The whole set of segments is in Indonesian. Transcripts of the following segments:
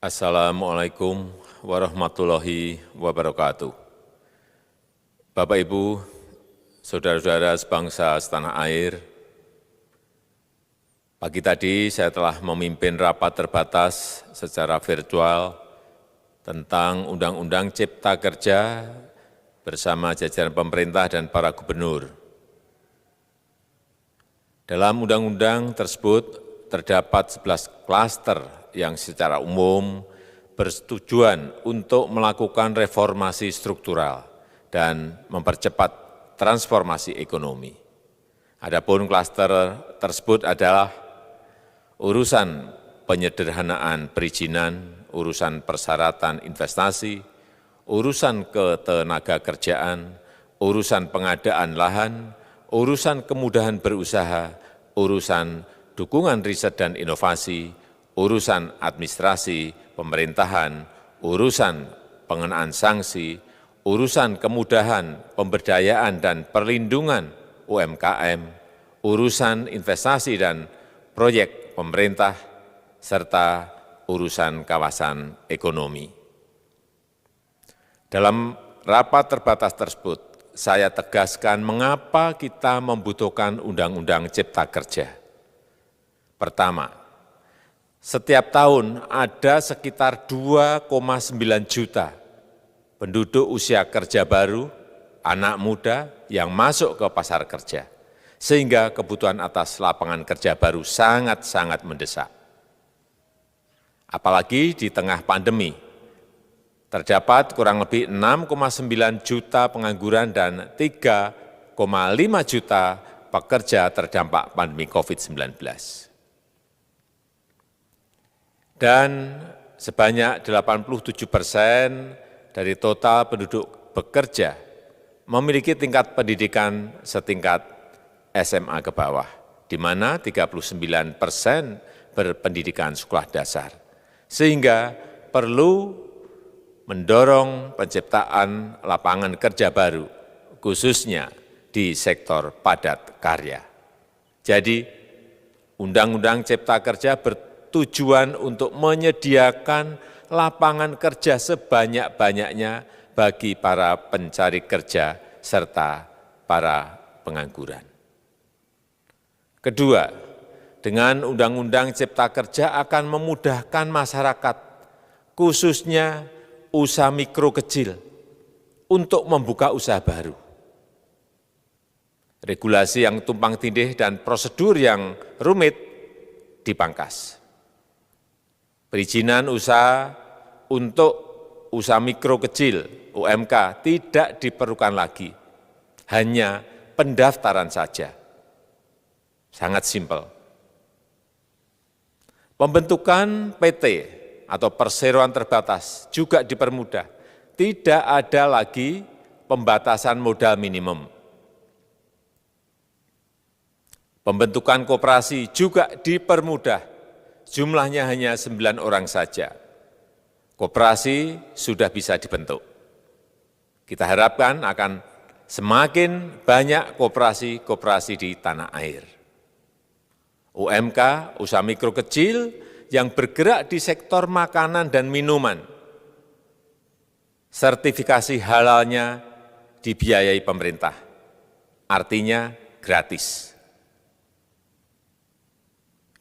Assalamualaikum warahmatullahi wabarakatuh. Bapak, Ibu, saudara-saudara sebangsa setanah air, pagi tadi saya telah memimpin rapat terbatas secara virtual tentang Undang-Undang Cipta Kerja bersama jajaran pemerintah dan para gubernur. Dalam undang-undang tersebut terdapat 11 klaster yang secara umum bertujuan untuk melakukan reformasi struktural dan mempercepat transformasi ekonomi. Adapun klaster tersebut adalah urusan penyederhanaan perizinan, urusan persyaratan investasi, urusan ketenagakerjaan, urusan pengadaan lahan, urusan kemudahan berusaha, urusan dukungan riset dan inovasi, urusan administrasi pemerintahan, urusan pengenaan sanksi, urusan kemudahan pemberdayaan dan perlindungan UMKM, urusan investasi dan proyek pemerintah, serta urusan kawasan ekonomi. Dalam rapat terbatas tersebut, saya tegaskan mengapa kita membutuhkan Undang-Undang Cipta Kerja. Pertama, setiap tahun ada sekitar 2,9 juta penduduk usia kerja baru, anak muda yang masuk ke pasar kerja, sehingga kebutuhan atas lapangan kerja baru sangat-sangat mendesak. Apalagi di tengah pandemi, terdapat kurang lebih 6,9 juta pengangguran dan 3,5 juta pekerja terdampak pandemi COVID-19. Dan sebanyak 87% dari total penduduk bekerja memiliki tingkat pendidikan setingkat SMA ke bawah, di mana 39% berpendidikan sekolah dasar. Sehingga perlu mendorong penciptaan lapangan kerja baru, khususnya di sektor padat karya. Jadi, Undang-Undang Cipta Kerja bertujuan untuk menyediakan lapangan kerja sebanyak-banyaknya bagi para pencari kerja serta para pengangguran. Kedua, dengan Undang-Undang Cipta Kerja akan memudahkan masyarakat, khususnya usaha mikro kecil, untuk membuka usaha baru. Regulasi yang tumpang tindih dan prosedur yang rumit dipangkas. Perizinan usaha untuk usaha mikro kecil, UMK, tidak diperlukan lagi, hanya pendaftaran saja. Sangat simpel. Pembentukan PT atau perseroan terbatas juga dipermudah. Tidak ada lagi pembatasan modal minimum. Pembentukan koperasi juga dipermudah. Jumlahnya hanya 9 orang saja. Koperasi sudah bisa dibentuk. Kita harapkan akan semakin banyak koperasi-koperasi di tanah air. UMK, usaha mikro kecil, yang bergerak di sektor makanan dan minuman, sertifikasi halalnya dibiayai pemerintah, artinya gratis.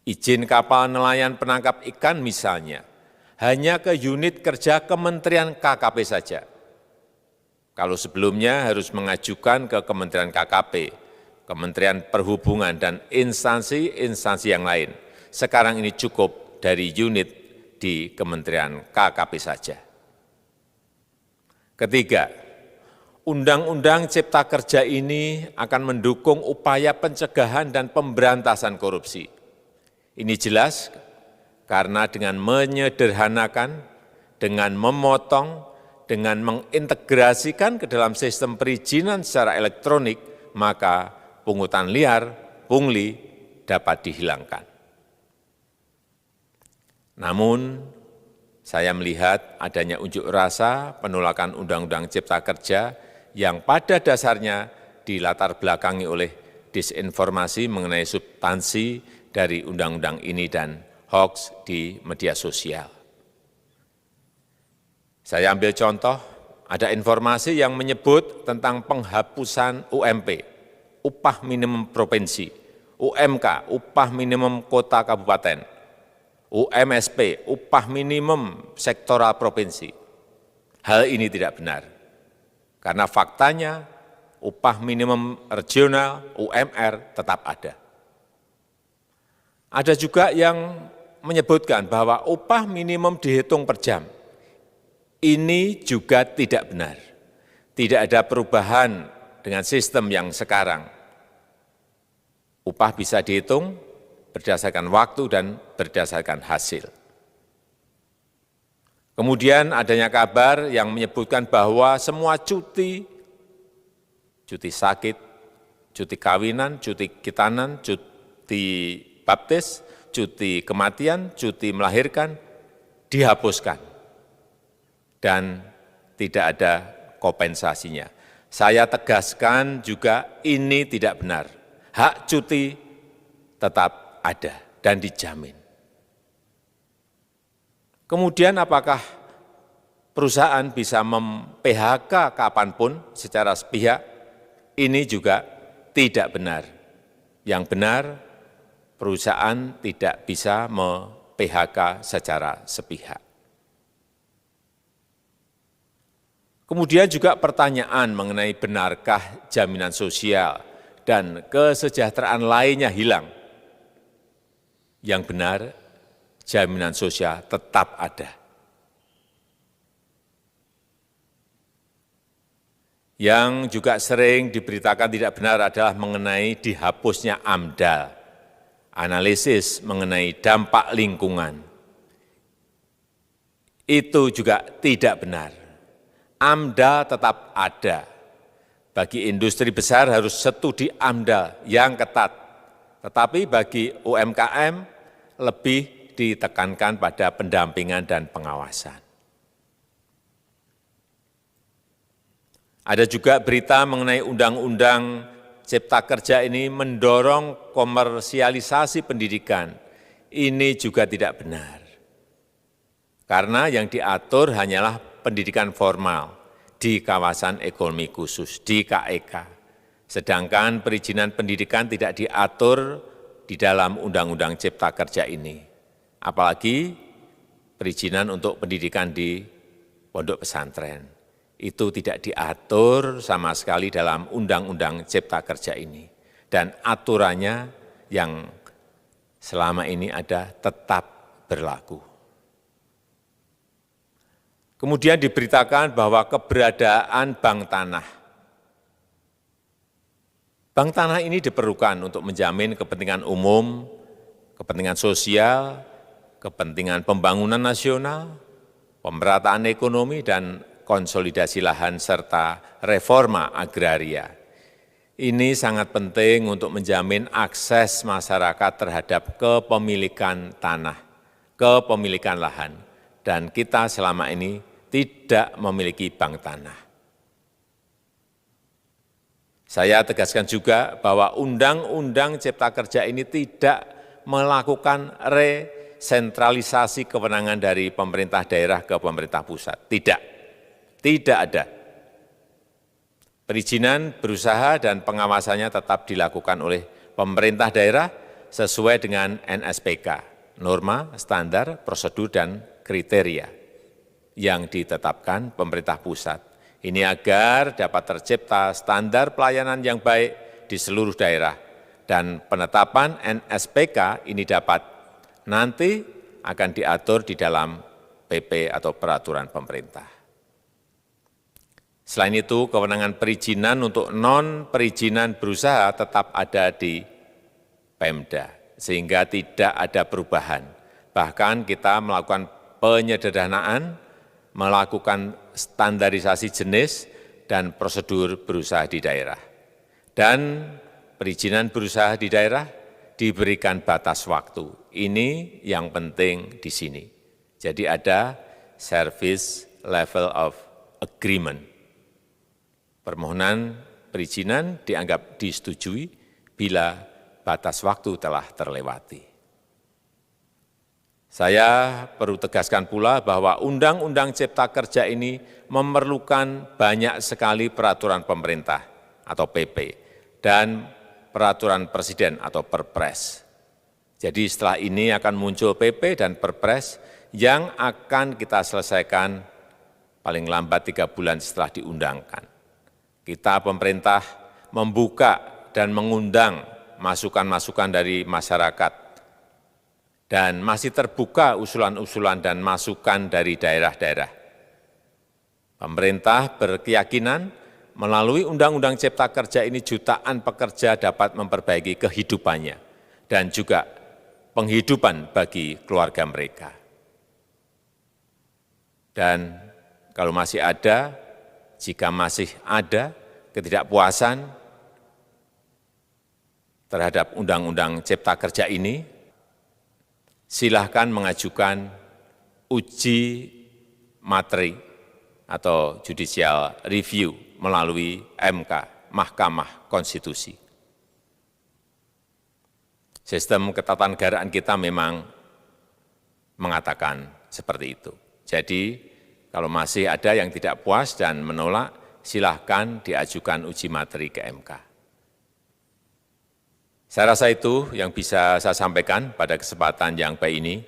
Izin kapal nelayan penangkap ikan misalnya, hanya ke unit kerja Kementerian KKP saja. Kalau sebelumnya harus mengajukan ke Kementerian KKP, Kementerian Perhubungan, dan instansi-instansi yang lain, sekarang ini cukup dari unit di Kementerian KKP saja. Ketiga, Undang-Undang Cipta Kerja ini akan mendukung upaya pencegahan dan pemberantasan korupsi. Ini jelas karena dengan menyederhanakan, dengan memotong, dengan mengintegrasikan ke dalam sistem perizinan secara elektronik, maka pungutan liar, pungli dapat dihilangkan. Namun, saya melihat adanya unjuk rasa penolakan Undang-Undang Cipta Kerja yang pada dasarnya dilatar belakangi oleh disinformasi mengenai substansi dari undang-undang ini dan hoax di media sosial. Saya ambil contoh, ada informasi yang menyebut tentang penghapusan UMP, upah minimum provinsi, UMK, upah minimum kota kabupaten, UMSP, upah minimum sektoral provinsi. Hal ini tidak benar, karena faktanya upah minimum regional, UMR, tetap ada. Ada juga yang menyebutkan bahwa upah minimum dihitung per jam. Ini juga tidak benar. Tidak ada perubahan dengan sistem yang sekarang. Upah bisa dihitung berdasarkan waktu dan berdasarkan hasil. Kemudian adanya kabar yang menyebutkan bahwa semua cuti sakit, cuti kawinan, cuti khitanan, cuti baptis, cuti kematian, cuti melahirkan, dihapuskan. Dan tidak ada kompensasinya. Saya tegaskan juga ini tidak benar. Hak cuti tetap ada dan dijamin. Kemudian apakah perusahaan bisa mem-PHK kapanpun secara sepihak? Ini juga tidak benar. Yang benar, perusahaan tidak bisa me-PHK secara sepihak. Kemudian juga pertanyaan mengenai benarkah jaminan sosial dan kesejahteraan lainnya hilang. Yang benar, jaminan sosial tetap ada. Yang juga sering diberitakan tidak benar adalah mengenai dihapusnya AMDAL, analisis mengenai dampak lingkungan. Itu juga tidak benar. AMDAL tetap ada. Bagi industri besar harus studi AMDAL yang ketat. Tetapi bagi UMKM lebih ditekankan pada pendampingan dan pengawasan. Ada juga berita mengenai Undang-Undang Cipta Kerja ini mendorong komersialisasi pendidikan. Ini juga tidak benar. Karena yang diatur hanyalah pendidikan formal di kawasan ekonomi khusus, di KEK. Sedangkan perizinan pendidikan tidak diatur di dalam Undang-Undang Cipta Kerja ini. Apalagi perizinan untuk pendidikan di pondok pesantren. Itu tidak diatur sama sekali dalam Undang-Undang Cipta Kerja ini. Dan aturannya yang selama ini ada tetap berlaku. Kemudian diberitakan bahwa keberadaan bank tanah. Bank tanah ini diperlukan untuk menjamin kepentingan umum, kepentingan sosial, kepentingan pembangunan nasional, pemerataan ekonomi, dan konsolidasi lahan serta reforma agraria. Ini sangat penting untuk menjamin akses masyarakat terhadap kepemilikan tanah, kepemilikan lahan, dan kita selama ini tidak memiliki bank tanah. Saya tegaskan juga bahwa Undang-Undang Cipta Kerja ini tidak melakukan resentralisasi kewenangan dari pemerintah daerah ke pemerintah pusat. Tidak ada. Perizinan berusaha dan pengawasannya tetap dilakukan oleh pemerintah daerah sesuai dengan NSPK, norma, standar, prosedur, dan kriteria yang ditetapkan pemerintah pusat. Ini agar dapat tercipta standar pelayanan yang baik di seluruh daerah. Dan penetapan NSPK ini dapat nanti akan diatur di dalam PP atau peraturan pemerintah. Selain itu, kewenangan perizinan untuk non-perizinan berusaha tetap ada di Pemda, sehingga tidak ada perubahan. Bahkan kita melakukan penyederhanaan, melakukan standarisasi jenis dan prosedur berusaha di daerah. Dan perizinan berusaha di daerah diberikan batas waktu. Ini yang penting di sini. Jadi ada service level of agreement. Permohonan perizinan dianggap disetujui bila batas waktu telah terlewati. Saya perlu tegaskan pula bahwa Undang-Undang Cipta Kerja ini memerlukan banyak sekali peraturan pemerintah atau PP dan peraturan presiden atau Perpres. Jadi setelah ini akan muncul PP dan Perpres yang akan kita selesaikan paling lambat 3 bulan setelah diundangkan. Kita pemerintah membuka dan mengundang masukan-masukan dari masyarakat dan masih terbuka usulan-usulan dan masukan dari daerah-daerah. Pemerintah berkeyakinan melalui Undang-Undang Cipta Kerja ini jutaan pekerja dapat memperbaiki kehidupannya dan juga penghidupan bagi keluarga mereka. Dan kalau masih ada, jika masih ada ketidakpuasan terhadap Undang-Undang Cipta Kerja ini, silahkan mengajukan uji materi atau judicial review melalui MK, Mahkamah Konstitusi. Sistem ketatanegaraan kita memang mengatakan seperti itu. Jadi, kalau masih ada yang tidak puas dan menolak, silahkan diajukan uji materi ke MK. Saya rasa itu yang bisa saya sampaikan pada kesempatan yang baik ini.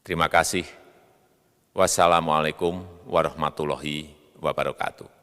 Terima kasih. Wassalamualaikum warahmatullahi wabarakatuh.